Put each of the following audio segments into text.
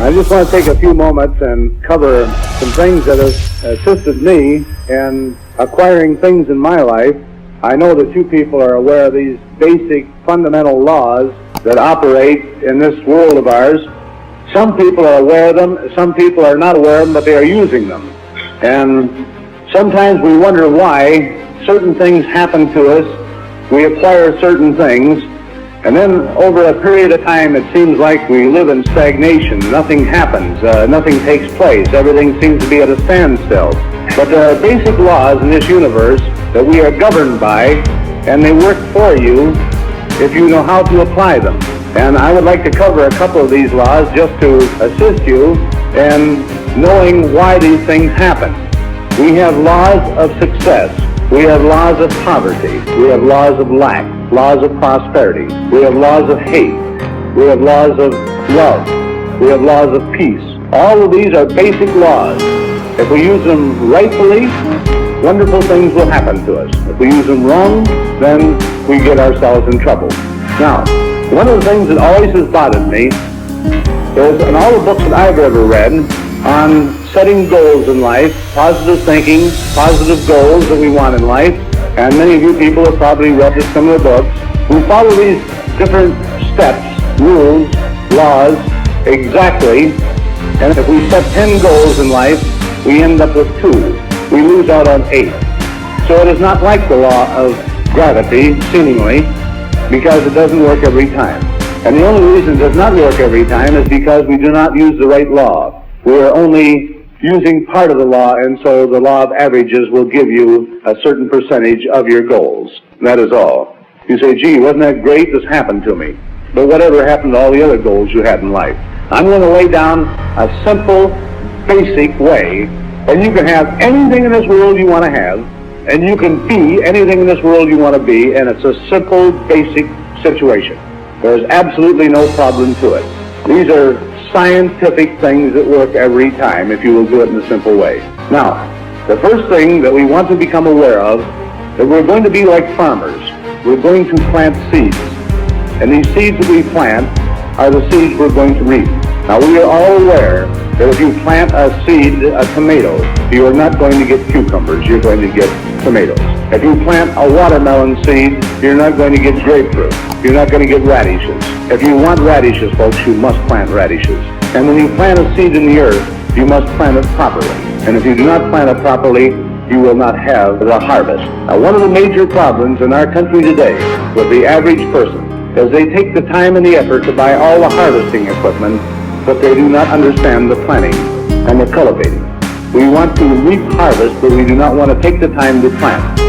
I just want to take a few moments and cover some things that have assisted me in acquiring things in my life. I know that you people are aware of these basic fundamental laws that operate in this world of ours. Some people are aware of them, some people are not aware of them, but they are using them. And sometimes we wonder why certain things happen to us, we acquire certain things, and then over a period of time it seems like we live in stagnation. Nothing happens, nothing takes place, everything seems to be at a standstill. But there are basic laws in this universe that we are governed by, and they work for you if you know how to apply them. And I would like to cover a couple of these laws just to assist you in knowing why these things happen. We have laws of success. We have laws of poverty. We have laws of lack, laws of prosperity. We have laws of hate. We have laws of love. We have laws of peace. All of these are basic laws. If we use them rightfully, wonderful things will happen to us. If we use them wrong, then we get ourselves in trouble. Now, one of the things that always has bothered me is in all the books that I've ever read on setting goals in life, positive thinking, positive goals that we want in life, and many of you people have probably read similar books. We follow these different steps, rules, laws, exactly, and if we set 10 goals in life, we end up with 2. We lose out on 8. So it is not like the law of gravity, seemingly, because it doesn't work every time. And the only reason it does not work every time is because we do not use the right law. We are only using part of the law, and so the law of averages will give you a certain percentage of your goals. That is all. You say, gee, wasn't that great? This happened to me. But whatever happened to all the other goals you had in life? I'm going to lay down a simple, basic way, and you can have anything in this world you want to have, and you can be anything in this world you want to be, and it's a simple, basic situation. There's absolutely no problem to it. These are scientific things that work every time if you will do it in a simple way. Now, the first thing that we want to become aware of, that we're going to be like farmers. We're going to plant seeds. And these seeds that we plant are the seeds we're going to reap. Now, we are all aware that if you plant a seed, a tomato, you are not going to get cucumbers, you're going to get tomatoes. If you plant a watermelon seed, you're not going to get grapefruit. You're not going to get radishes. If you want radishes, folks, you must plant radishes. And when you plant a seed in the earth, you must plant it properly. And if you do not plant it properly, you will not have the harvest. Now, one of the major problems in our country today with the average person is they take the time and the effort to buy all the harvesting equipment, but they do not understand the planting and the cultivating. We want to reap harvest, but we do not want to take the time to plant.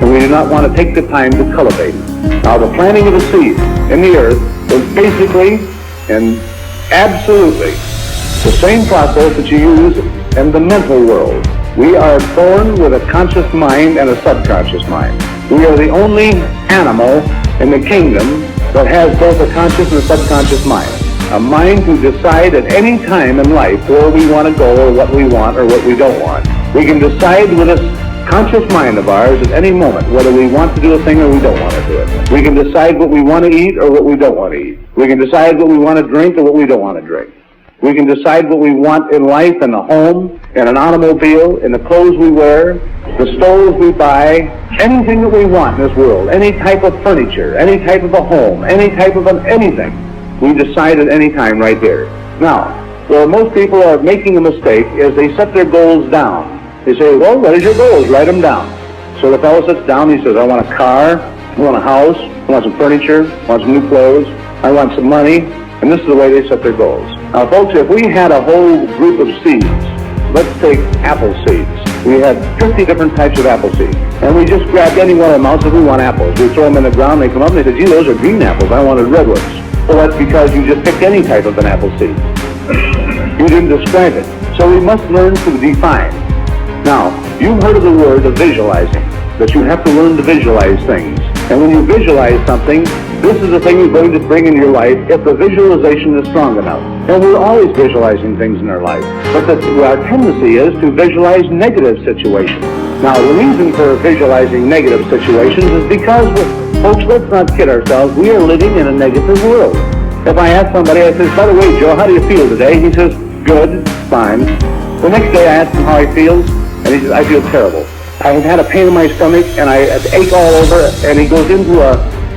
And we do not want to take the time to cultivate. Now, the planting of a seed in the earth is basically and absolutely the same process that you use in the mental world. We are born with a conscious mind and a subconscious mind. We are the only animal in the kingdom that has both a conscious and a subconscious mind. A mind to decide at any time in life where we want to go or what we want or what we don't want. We can decide with this conscious mind of ours at any moment whether we want to do a thing or we don't want to do it. We can decide what we want to eat or what we don't want to eat. We can decide what we want to drink or what we don't want to drink. We can decide what we want in life, in a home, in an automobile, in the clothes we wear, the stoves we buy, anything that we want in this world, any type of furniture, any type of a home, any type of anything. We decide at any time right there. Now, where most people are making a mistake is they set their goals down. They say, well, what is your goals? Write them down. So the fellow sits down, he says, I want a car, I want a house, I want some furniture, I want some new clothes, I want some money, and this is the way they set their goals. Now, folks, if we had a whole group of seeds, let's take apple seeds. We had 50 different types of apple seeds, and we just grabbed any one of them out, so we want apples. We throw them in the ground, they come up, and they say, gee, those are green apples, I wanted red ones. Well, that's because you just picked any type of an apple seed. You didn't describe it. So we must learn to define. Now, you've heard of the word of visualizing, that you have to learn to visualize things. And when you visualize something, this is the thing you're going to bring in your life if the visualization is strong enough. And we're always visualizing things in our life. But our tendency is to visualize negative situations. Now, the reason for visualizing negative situations is because, folks, let's not kid ourselves, we are living in a negative world. If I ask somebody, I says, by the way, Joe, how do you feel today? He says, good, fine. The next day I asked him how he feels, and he says, I feel terrible. I have had a pain in my stomach, and I ache all over, and he goes into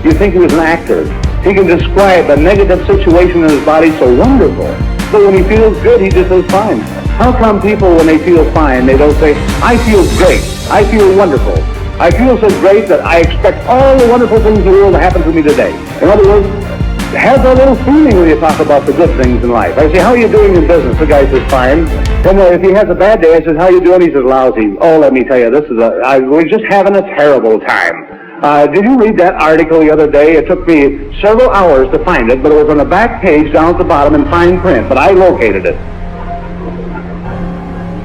you think he was an actor. He can describe a negative situation in his body so wonderful. But when he feels good, he just says fine. How come people, when they feel fine, they don't say, I feel great, I feel wonderful. I feel so great that I expect all the wonderful things in the world to happen to me today. In other words, have a little feeling when you talk about the good things in life. I say, how are you doing in business? The guy says, fine. Then if he has a bad day, I says, how are you doing? He says, lousy. Oh, let me tell you, we're just having a terrible time. Did you read that article the other day? It took me several hours to find it, but it was on the back page down at the bottom in fine print, but I located it.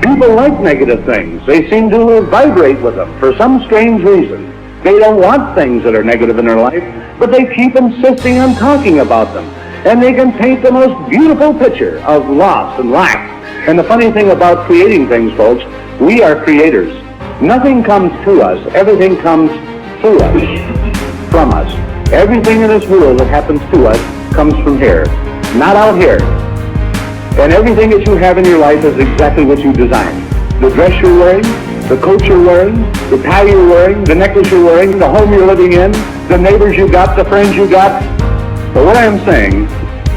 People like negative things. They seem to vibrate with them for some strange reason. They don't want things that are negative in their life, but they keep insisting on talking about them. And they can paint the most beautiful picture of loss and lack. And the funny thing about creating things, folks, we are creators. Nothing comes to us. Everything comes through us, from us. Everything in this world that happens to us comes from here, not out here. And everything that you have in your life is exactly what you designed. The dress you're wearing, the coat you're wearing, the tie you're wearing, the necklace you're wearing, the home you're living in, the neighbors you got, the friends you got. But what I'm saying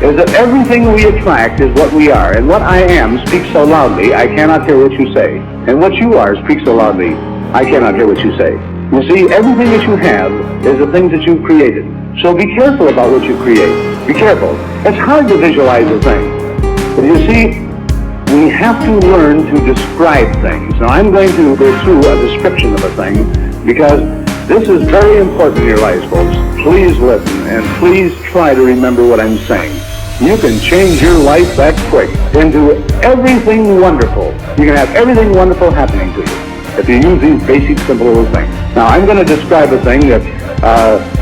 is that everything we attract is what we are. And what I am speaks so loudly, I cannot hear what you say. And what you are speaks so loudly, I cannot hear what you say. You see, everything that you have is the things that you've created. So be careful about what you create. Be careful. It's hard to visualize a thing. But you see, we have to learn to describe things. Now, I'm going to go through a description of a thing because this is very important in your lives, folks. Please listen and please try to remember what I'm saying. You can change your life that quick into everything wonderful. You can have everything wonderful happening to you if you use these basic, simple little things. Now, I'm going to describe a thing that,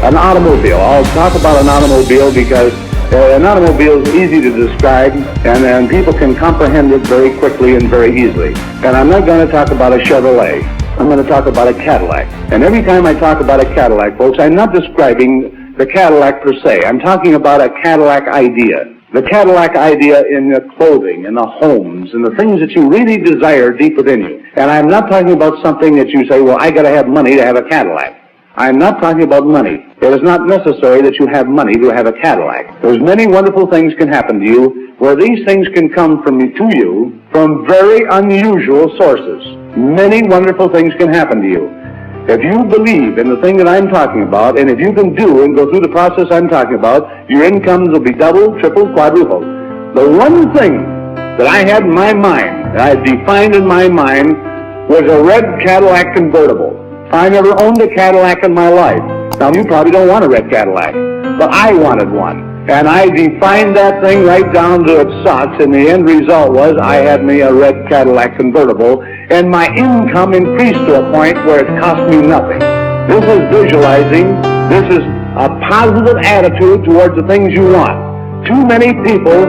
an automobile. I'll talk about an automobile because an automobile is easy to describe, and then people can comprehend it very quickly and very easily. And I'm not going to talk about a Chevrolet. I'm going to talk about a Cadillac. And every time I talk about a Cadillac, folks, I'm not describing the Cadillac per se. I'm talking about a Cadillac idea. The Cadillac idea in the clothing, in the homes, and the things that you really desire deep within you. And I'm not talking about something that you say, well, I got to have money to have a Cadillac. I'm not talking about money. It is not necessary that you have money to have a Cadillac. There's many wonderful things can happen to you where these things can come to you from very unusual sources. Many wonderful things can happen to you. If you believe in the thing that I'm talking about, and if you can do and go through the process I'm talking about, your incomes will be doubled, tripled, quadrupled. The one thing that I had in my mind, that I had defined in my mind, was a red Cadillac convertible. I never owned a Cadillac in my life. Now, you probably don't want a red Cadillac, but I wanted one. And I defined that thing right down to its socks, and the end result was I had me a red Cadillac convertible, and my income increased to a point where it cost me nothing. This is visualizing. This is a positive attitude towards the things you want. Too many people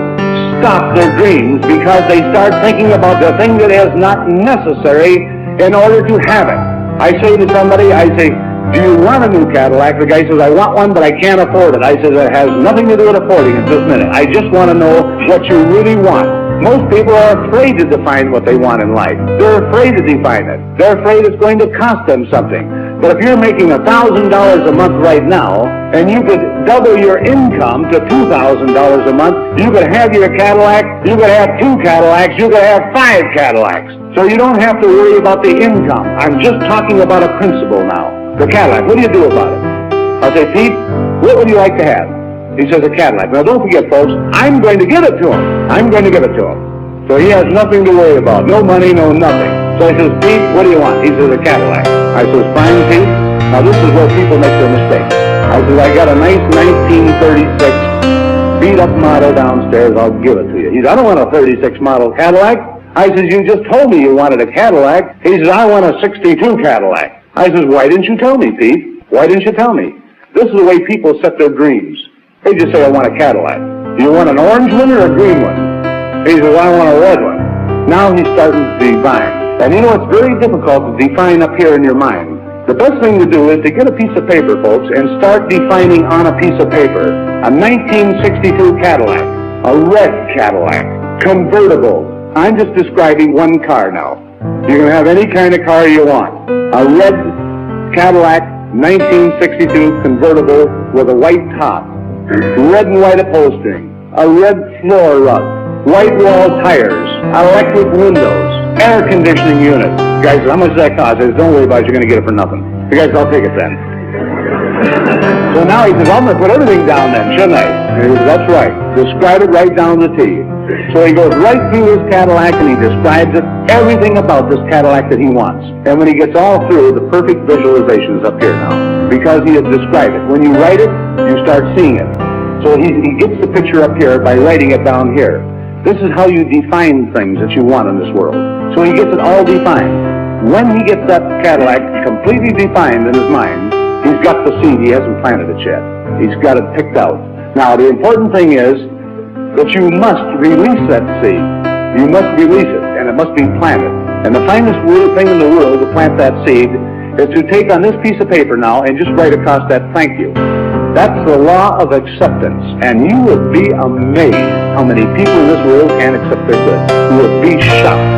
stop their dreams because they start thinking about the thing that is not necessary in order to have it. I say to somebody, do you want a new Cadillac? The guy says, I want one, but I can't afford it. I said, it has nothing to do with affording it this minute. I just want to know what you really want. Most people are afraid to define what they want in life. They're afraid to define it. They're afraid it's going to cost them something. But if you're making $1,000 a month right now, and you could double your income to $2,000 a month, you could have your Cadillac, you could have 2 Cadillacs, you could have 5 Cadillacs. So you don't have to worry about the income. I'm just talking about a principle now. The Cadillac, what do you do about it? I say, Pete, what would you like to have? He says, a Cadillac. Now, don't forget, folks, I'm going to give it to him. I'm going to give it to him. So he has nothing to worry about. No money, no nothing. So I says, Pete, what do you want? He says, a Cadillac. I says, fine, Pete. Now, this is where people make their mistakes. I says, I got a nice 1936 beat-up model downstairs. I'll give it to you. He says, I don't want a 36 model Cadillac. I says, you just told me you wanted a Cadillac. He says, I want a 62 Cadillac. I says, why didn't you tell me, Pete? Why didn't you tell me? This is the way people set their dreams. They just say, I want a Cadillac. Do you want an orange one or a green one? He says, I want a red one. Now he's starting to define. And you know, it's very difficult to define up here in your mind. The best thing to do is to get a piece of paper, folks, and start defining on a piece of paper. A 1962 Cadillac, a red Cadillac, convertible, I'm just describing one car now. You can have any kind of car you want. A red Cadillac 1962 convertible with a white top, red and white upholstering, a red floor rug, white wall tires, electric windows, air conditioning unit. Guys, how much does that cost? He says, don't worry about it, you're going to get it for nothing. The guy says, I'll take it then. So now he says, I'm going to put everything down then, shouldn't I? And he says, that's right. Describe it right down to the T. So he goes right through his Cadillac and he describes it, everything about this Cadillac that he wants. And when he gets all through, the perfect visualization is up here now, because he has described it. When you write it, you start seeing it. So he gets the picture up here by writing it down here. This is how you define things that you want in this world. So he gets it all defined. When he gets that Cadillac completely defined in his mind, he's got the seed. He hasn't planted it yet. He's got it picked out. Now, the important thing is that you must release that seed. You must release it, and it must be planted. And the finest thing in the world to plant that seed is to take on this piece of paper now and just write across that thank you. That's the law of acceptance, and you will be amazed how many people in this world can't accept their good. You will be shocked.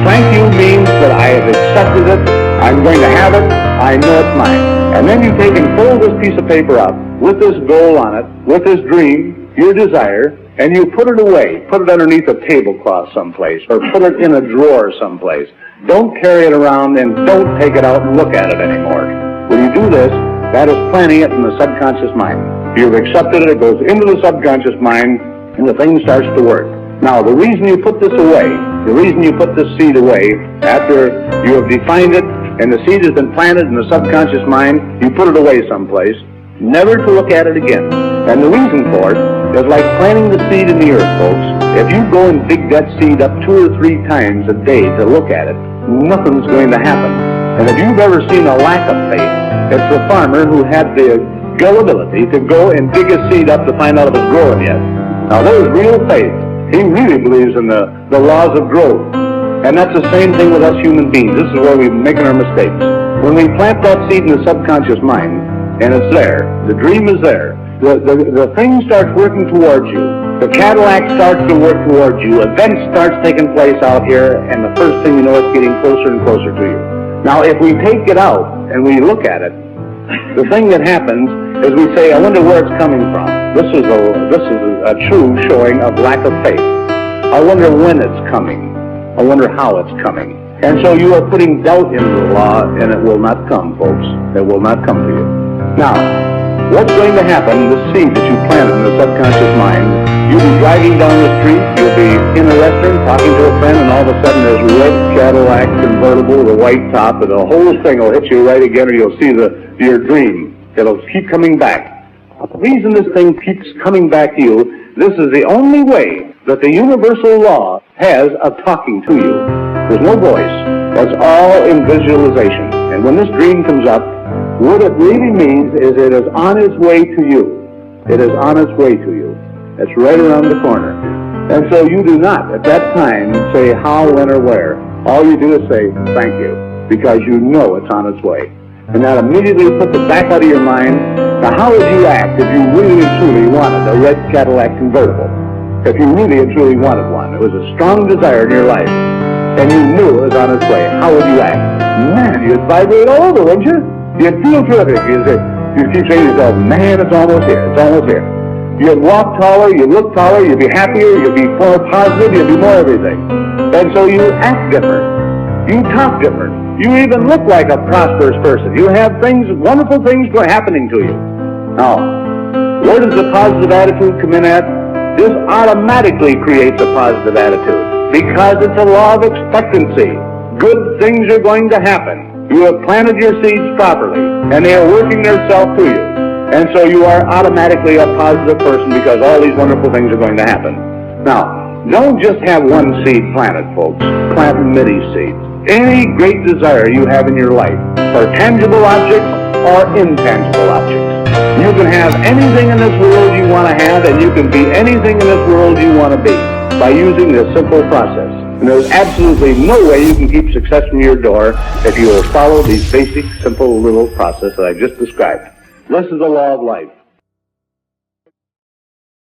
Thank you means that I have accepted it, I'm going to have it, I know it's mine. And then you take and fold this piece of paper up with this goal on it, with this dream, your desire, and you put it away. Put it underneath a tablecloth someplace, or put it in a drawer someplace. Don't carry it around and don't take it out and look at it anymore. When you do this, that is planting it in the subconscious mind. You've accepted it, it goes into the subconscious mind, and the thing starts to work. Now, the reason you put this away, the reason you put this seed away, after you have defined it, and the seed has been planted in the subconscious mind, you put it away someplace, never to look at it again. And the reason for it is like planting the seed in the earth, folks. If you go and dig that seed up 2 or 3 times a day to look at it, nothing's going to happen. And if you've ever seen a lack of faith, it's the farmer who had the gullibility to go and dig a seed up to find out if it's growing yet. Now, there's real faith. He really believes in the laws of growth. And that's the same thing with us human beings. This is where we're making our mistakes. When we plant that seed in the subconscious mind, and it's there, the dream is there, the thing starts working towards you, the Cadillac starts to work towards you, events starts taking place out here, and the first thing you know, it's getting closer and closer to you. Now, if we take it out and we look at it, the thing that happens is we say, I wonder where it's coming from. This is a true showing of lack of faith. I wonder when it's coming. I wonder how it's coming. And so you are putting doubt into the law, and it will not come, folks. It will not come to you. Now, what's going to happen, the seed that you planted in the subconscious mind, you'll be driving down the street, you'll be in a restaurant talking to a friend, and all of a sudden there's a red Cadillac convertible with a white top, and the whole thing will hit you right again, or you'll see your dream. It'll keep coming back. The reason this thing keeps coming back to you, this is the only way that the universal law has of talking to you. There's no voice. That's all in visualization. And when this dream comes up, what it really means is it is on its way to you. It is on its way to you. It's right around the corner. And so you do not, at that time, say how, when, or where. All you do is say, thank you, because you know it's on its way. And that immediately puts it back out of your mind. Now, how would you act if you really and truly wanted a red Cadillac convertible? If you really and truly wanted one, it was a strong desire in your life, and you knew it was on its way, how would you act? Man, you'd vibrate all over, wouldn't you? You'd feel terrific. You'd keep saying to yourself, man, it's almost here, it's almost here. You'd walk taller, you'd look taller, you'd be happier, you'd be more positive, you'd be more everything. And so you act different. You talk different. You even look like a prosperous person. You have things, wonderful things happening to you. Now, where does the positive attitude come in at? This automatically creates a positive attitude because it's a law of expectancy. Good things are going to happen. You have planted your seeds properly, and they are working themselves to you. And so you are automatically a positive person because all these wonderful things are going to happen. Now, don't just have one seed planted, folks. Plant many seeds. Any great desire you have in your life, for tangible objects or intangible objects. You can have anything in this world you want to have, and you can be anything in this world you want to be by using this simple process. And there's absolutely no way you can keep success from your door if you will follow these basic, simple little process that I just described. This is the law of life.